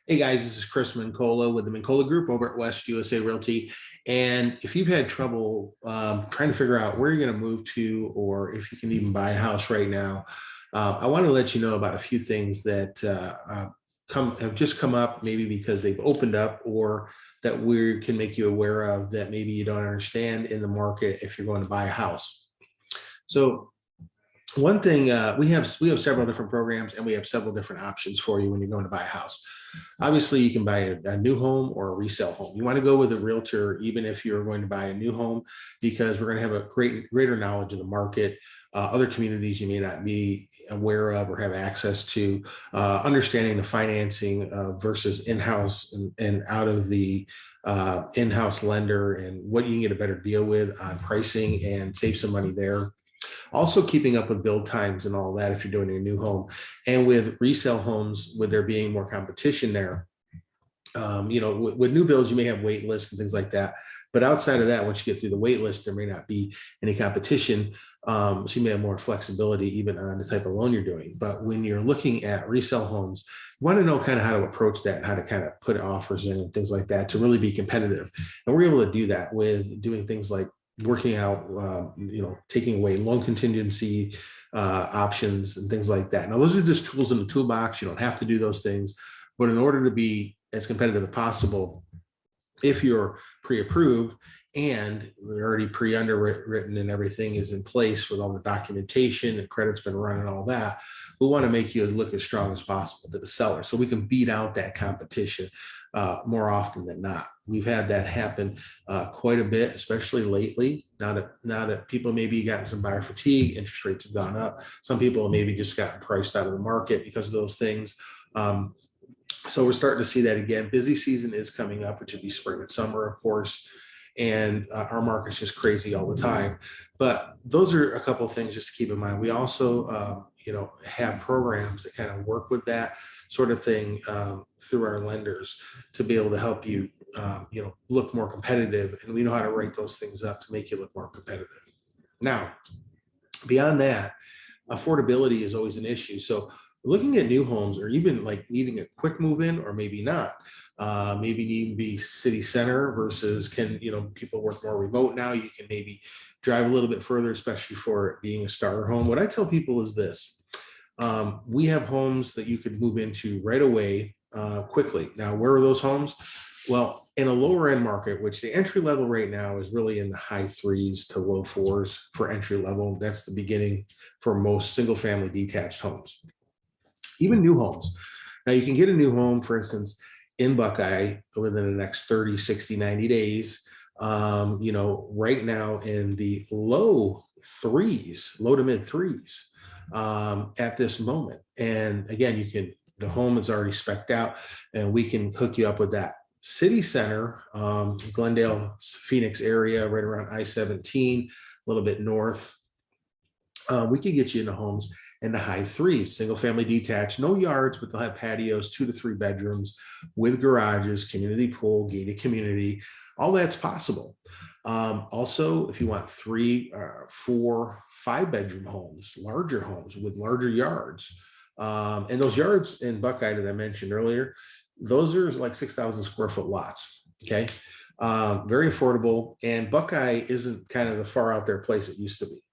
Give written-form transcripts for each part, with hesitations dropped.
Hey guys, this is Chris Mincola with the Mincola Group over at West USA Realty. And if you've had trouble trying to figure out where you're going to move to, or if you can even buy a house right now, I want to let you know about a few things that have just come up, maybe because they've opened up, or that we can make you aware of that maybe you don't understand in the market if you're going to buy a house. So one thing we have several different programs, and we have several different options for you when you're going to buy a house. Obviously, you can buy a new home or a resale home. You want to go with a realtor, even if you're going to buy a new home, because we're going to have a greater knowledge of the market, other communities you may not be aware of or have access to, understanding the financing versus in-house and out of the in-house lender, and what you can get a better deal with on pricing and save some money there. Also, keeping up with build times and all that if you're doing a new home. And with resale homes, with there being more competition there, with new builds, you may have wait lists and things like that. But outside of that, once you get through the wait list, there may not be any competition. So you may have more flexibility even on the type of loan you're doing. But when you're looking at resale homes, you want to know kind of how to approach that and how to kind of put offers in and things like that to really be competitive. And we're able to do that with doing things like working out, taking away loan contingency options and things like that. Now, those are just tools in the toolbox. You don't have to do those things, but in order to be as competitive as possible, if you're pre-approved and we're already pre-underwritten and everything is in place with all the documentation and credit's been run and all that, we want to make you look as strong as possible to the seller so we can beat out that competition more often than not. We've had that happen quite a bit, especially lately. Now that people maybe gotten some buyer fatigue, interest rates have gone up. Some people have maybe just gotten priced out of the market because of those things. So we're starting to see that again. Busy season is coming up, which would be spring and summer, of course. And our market's just crazy all the time. But those are a couple of things just to keep in mind. We also, have programs that kind of work with that sort of thing through our lenders to be able to help you, look more competitive. And we know how to write those things up to make you look more competitive. Now, beyond that, affordability is always an issue. So looking at new homes, or even like needing a quick move in, or maybe not, maybe need to be city center versus people work more remote now. You can maybe drive a little bit further, especially for it being a starter home. What I tell people is this: we have homes that you could move into right away quickly. Now, where are those homes? Well, in a lower end market, which the entry level right now is really in the high threes to low fours for entry level. That's the beginning for most single family detached homes. Even new homes. Now, you can get a new home, for instance, in Buckeye within the next 30, 60, 90 days, right now in the low to mid threes at this moment. And again, the home is already spec'd out, and we can hook you up with that. City center, Glendale, Phoenix area, right around I-17, a little bit north. We could get you into homes in the high threes, single family detached, no yards, but they'll have patios, 2 to 3 bedrooms with garages, community pool, gated community. All that's possible. Also, if you want 3, 4, 5 bedroom homes, larger homes with larger yards, and those yards in Buckeye that I mentioned earlier, those are like 6,000 square foot lots. Okay. Very affordable, and Buckeye isn't kind of the far out there place it used to be.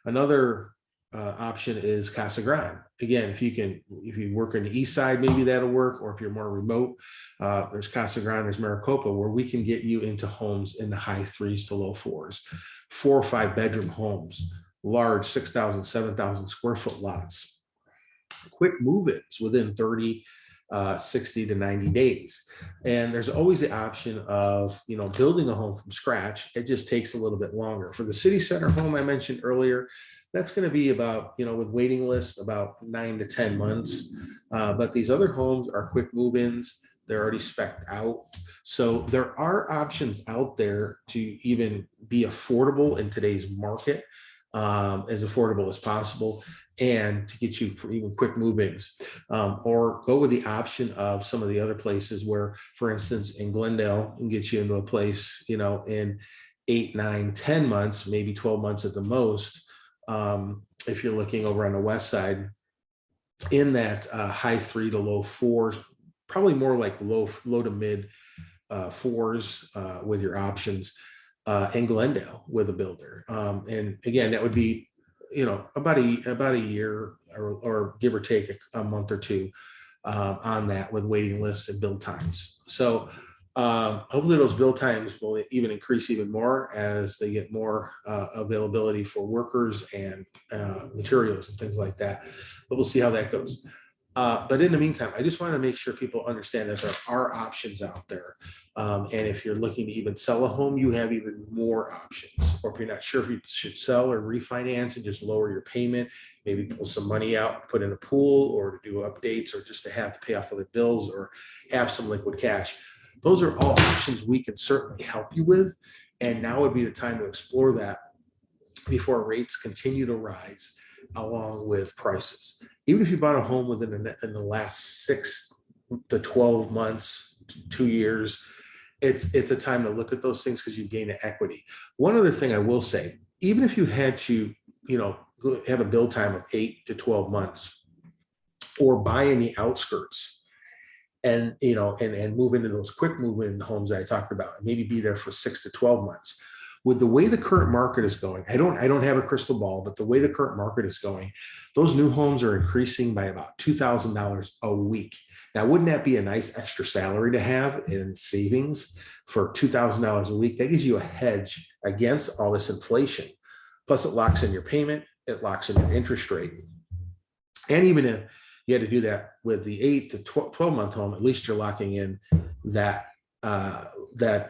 Another option is Casa Grande. Again, if you work on the east side, maybe that'll work, or if you're more remote, there's Casa Grande, there's Maricopa, where we can get you into homes in the high threes to low fours, 4 or 5 bedroom homes, large 6,000, 7,000 square foot lots, quick move-ins within 30, 60 to 90 days. And there's always the option of, building a home from scratch. It just takes a little bit longer. For the city center home I mentioned earlier, that's going to be about, with waiting lists, about 9 to 10 months. But these other homes are quick move-ins. They're already spec'd out. So there are options out there to even be affordable in today's market, as affordable as possible, and to get you for even quick move-ins, or go with the option of some of the other places where, for instance, in Glendale, can get you into a place, in 8, 9, 10 months, maybe 12 months at the most. If you're looking over on the west side, in that high 3 to low 4 probably more like low to mid fours with your options in Glendale with a builder. And again, that would be, about a year or give or take a month or two on that with waiting lists and build times. So hopefully those build times will even increase even more as they get more availability for workers and materials and things like that. But we'll see how that goes. But in the meantime, I just want to make sure people understand that there are options out there. And if you're looking to even sell a home, you have even more options. Or if you're not sure if you should sell or refinance and just lower your payment, maybe pull some money out, put in a pool, or to do updates, or just to have to pay off other bills or have some liquid cash. Those are all options we can certainly help you with. And now would be the time to explore that before rates continue to rise along with prices. Even if you bought a home within in the last 6 to 12 months, 2 years, it's a time to look at those things because you gain an equity. One other thing I will say, even if you had to, have a build time of 8 to 12 months or buy in the outskirts and, and move into those quick move-in homes that I talked about, and maybe be there for 6 to 12 months. With the way the current market is going, I don't have a crystal ball, but the way the current market is going, those new homes are increasing by about $2,000 a week. Now, wouldn't that be a nice extra salary to have in savings for $2,000 a week? That gives you a hedge against all this inflation. Plus, it locks in your payment, it locks in your interest rate. And even if you had to do that with the 8 to 12-month home, at least you're locking in that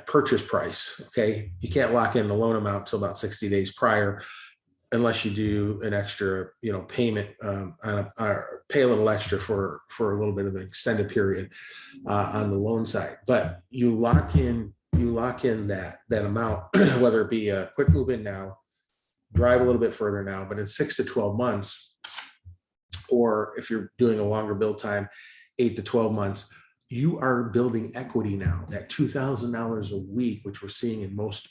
purchase price. Okay. You can't lock in the loan amount until about 60 days prior, unless you do an extra, payment or pay a little extra for a little bit of an extended period on the loan side. But you lock in that amount, whether it be a quick move in now, drive a little bit further now, but in 6 to 12 months, or if you're doing a longer build time, 8 to 12 months, you are building equity now. That $2,000 a week, which we're seeing in most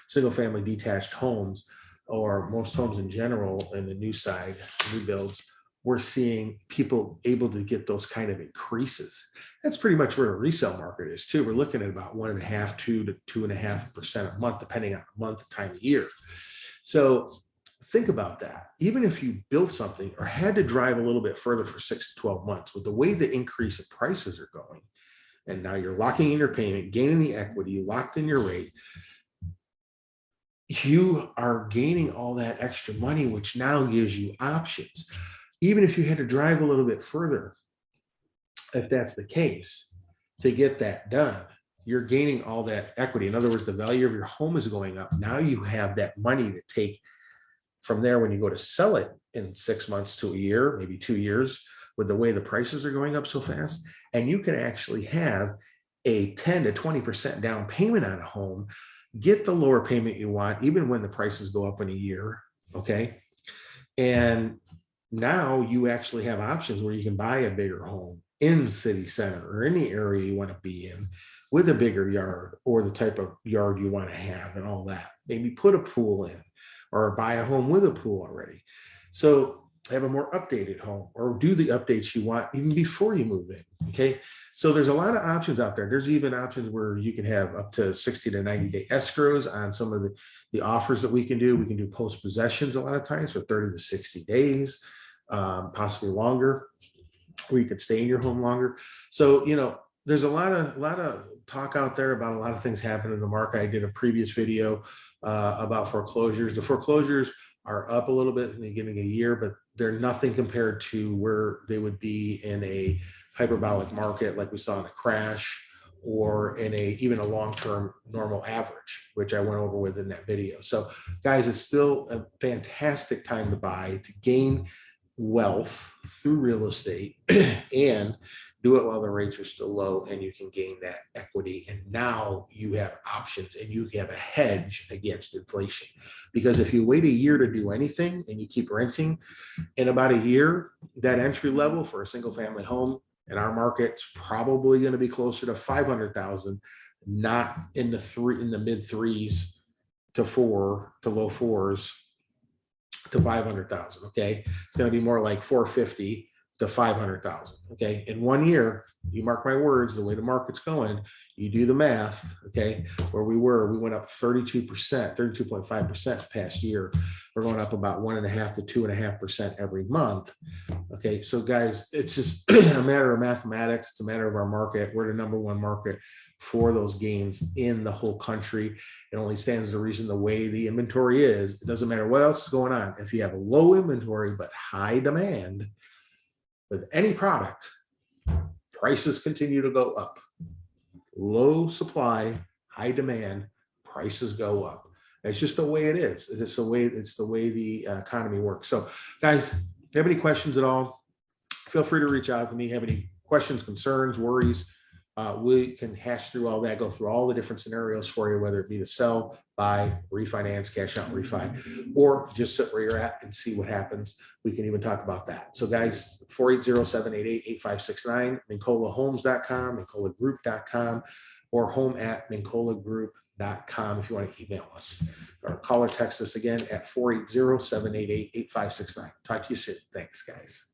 single family detached homes, or most homes in general in the new side, new builds, we're seeing people able to get those kind of increases. That's pretty much where the resale market is too. We're looking at about 1.5%, 2 to 2.5% a month, depending on the month, time of year. So think about that. Even if you built something or had to drive a little bit further for 6 to 12 months, with the way the increase in prices are going, and now you're locking in your payment, gaining the equity, you locked in your rate, you are gaining all that extra money, which now gives you options. Even if you had to drive a little bit further, if that's the case, to get that done, you're gaining all that equity. In other words, the value of your home is going up. Now you have that money to take from there when you go to sell it in 6 months to a year, maybe 2 years, with the way the prices are going up so fast. And you can actually have a 10 to 20% down payment on a home, get the lower payment you want, even when the prices go up in a year. Okay. And now you actually have options where you can buy a bigger home in the city center or any area you want to be in, with a bigger yard or the type of yard you want to have and all that. Maybe put a pool in, or buy a home with a pool already. So have a more updated home, or do the updates you want even before you move in. Okay. So there's a lot of options out there. There's even options where you can have up to 60 to 90-day escrows on some of the offers that we can do. We can do post possessions a lot of times for 30 to 60 days, possibly longer, where you could stay in your home longer. So, there's a lot of talk out there about a lot of things happening in the market. I did a previous video about foreclosures. The foreclosures are up a little bit in the beginning of the year, but they're nothing compared to where they would be in a hyperbolic market like we saw in a crash, or in even a long-term normal average, which I went over with in that video. So guys, it's still a fantastic time to buy, to gain wealth through real estate, and do it while the rates are still low, and you can gain that equity. And now you have options, and you have a hedge against inflation. Because if you wait a year to do anything and you keep renting, in about a year, that entry level for a single family home in our market's probably going to be closer to 500,000, not in the mid threes to low fours to 500,000. Okay. It's going to be more like 450 to 500,000. Okay. In 1 year, you mark my words, the way the market's going, you do the math. Okay. Where we went up 32%, 32.5% past year. We're going up about 1.5 to 2.5% every month. Okay. So guys, it's just a matter of mathematics. It's a matter of our market. We're the number one market for those gains in the whole country. It only stands to reason the way the inventory is. It doesn't matter what else is going on. If you have a low inventory, but high demand with any product, prices continue to go up. Low supply, high demand, prices go up. It's just the way it is. It's the way the economy works. So guys, if you have any questions at all, feel free to reach out to me. Have any questions, concerns, worries? We can hash through all that, go through all the different scenarios for you, whether it be to sell, buy, refinance, cash out, refi, or just sit where you're at and see what happens. We can even talk about that. So guys, 480-788-8569, MincolaHomes.com, MincolaGroup.com, or home@MincolaGroup.com if you want to email us. Or call or text us again at 480-788-8569. Talk to you soon. Thanks, guys.